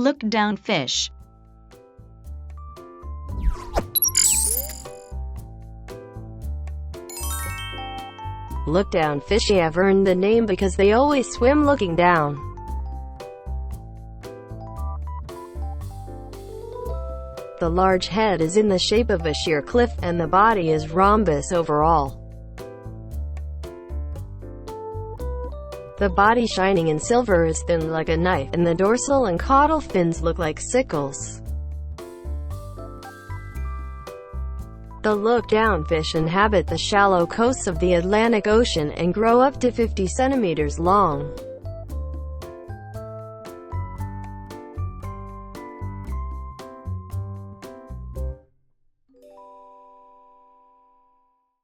Lookdown fish. Lookdown fish have earned the name because they always swim looking down. The large head is in the shape of a sheer cliff, and the body is rhombus overall. The body shining in silver is thin like a knife, and the dorsal and caudal fins look like sickles. The lookdown fish inhabit the shallow coasts of the Atlantic Ocean and grow up to 50 centimeters long.